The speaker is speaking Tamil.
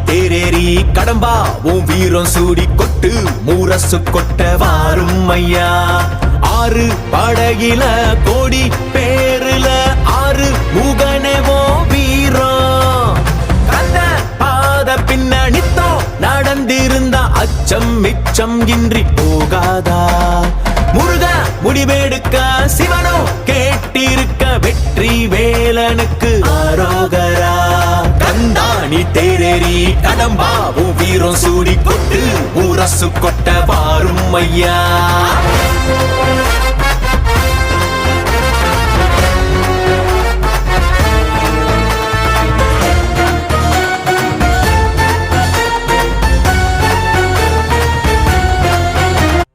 தேரேறி கடம்பா உன் வீரம் சூடி கொட்டு மூரசு கொட்ட வாரும் ஐயா. ஆறு படகில கோடி பேருல ஆறு முகனவோ வீரம் கந்த பாத பின்னணித்தோ நடந்திருந்த அச்சம் மிச்சம் இன்றி போகாதா. முருக முடிவெடுக்க சிவனோ கேட்டிருக்க வெற்றி வேலனுக்கு ஆரோகரா. கந்தாணி தேரேறி கடம்பாவும் வீரம் சூடி கொட்டு ஊரசு கொட்ட வாரும் ஐயா.